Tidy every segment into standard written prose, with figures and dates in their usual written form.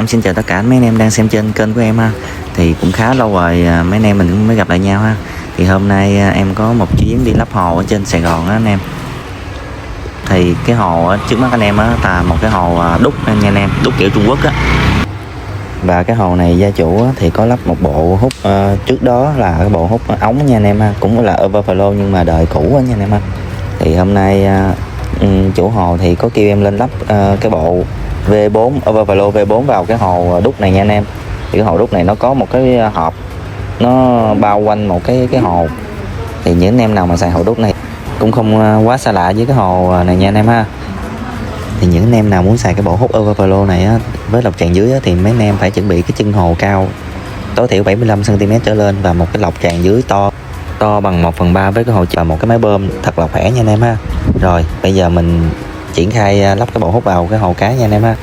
xin chào tất cả mấy anh em đang xem trên kênh của em ha. Thì cũng khá lâu rồi mấy anh em mình cũng mới gặp lại nhau ha. Thì hôm nay em có một chuyến đi lắp hồ ở trên Sài Gòn á anh em. Thì cái hồ trước mắt anh em á là một cái hồ đúc nha anh em, đúc kiểu Trung Quốc á. Và cái hồ này gia chủ thì có lắp một bộ hút trước đó là cái bộ hút ống nha anh em ha, cũng là overflow nhưng mà đời cũ á nha anh em ha. Thì hôm nay chủ hồ thì có kêu em lên lắp cái bộ V4 overflow V4 vào cái hồ đúc này nha anh em. Thì cái hồ đúc này nó có một cái hộp nó bao quanh một cái hồ. Thì những anh em nào mà xài hồ đúc này cũng không quá xa lạ với cái hồ này nha anh em ha. Thì những anh em nào muốn xài cái bộ hút overflow này á, với lọc tràn dưới á, thì mấy anh em phải chuẩn bị cái chân hồ cao tối thiểu 75 cm trở lên và một cái lọc tràn dưới to bằng 1/3 với cái hồ và một cái máy bơm thật là khỏe nha anh em ha. Rồi bây giờ mình triển khai lắp cái bộ hút vào cái hồ cá nha anh em ha.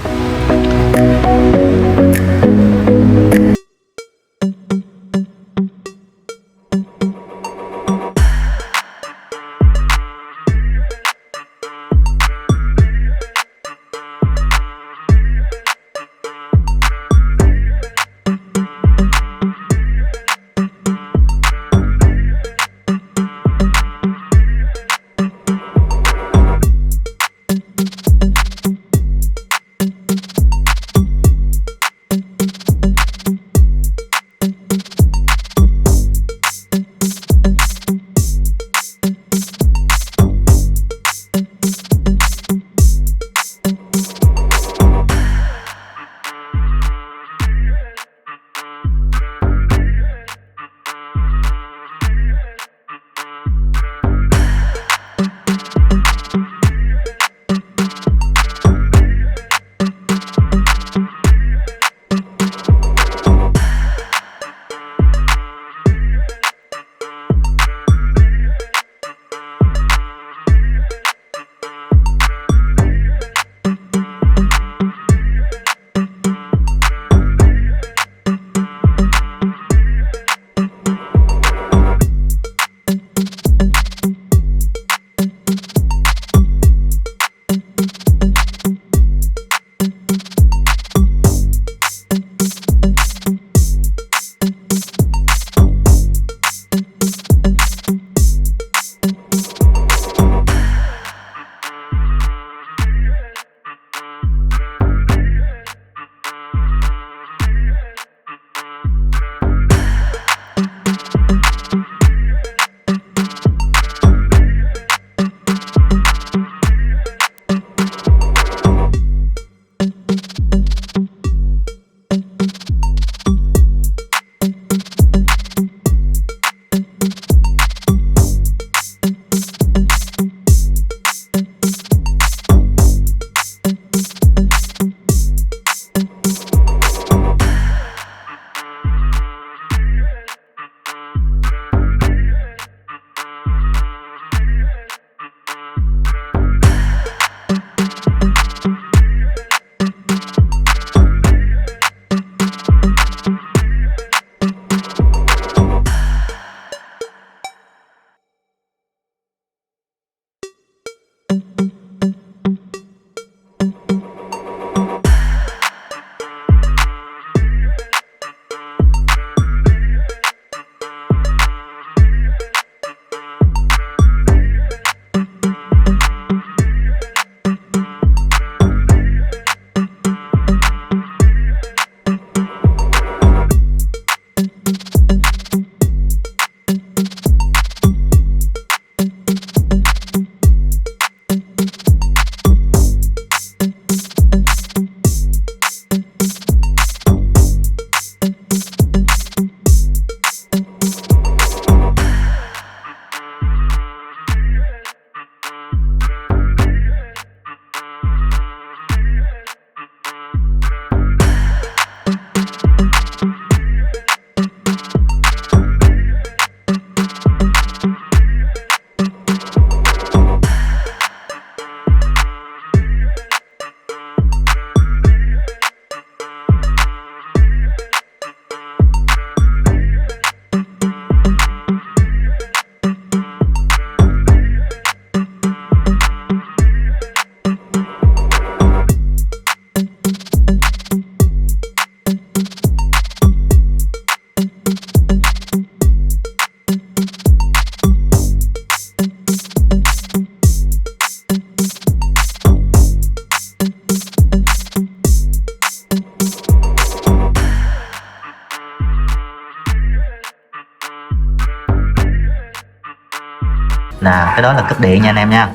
là cái đó là cúp điện nha anh em nha.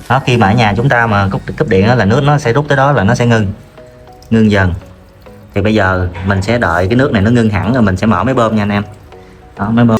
Đó, khi mà ở nhà chúng ta mà cúp điện đó là nước nó sẽ rút tới đó là nó sẽ ngưng dần. Thì bây giờ mình sẽ đợi cái nước này nó ngưng hẳn rồi mình sẽ mở máy bơm nha anh em. Đó, máy bơm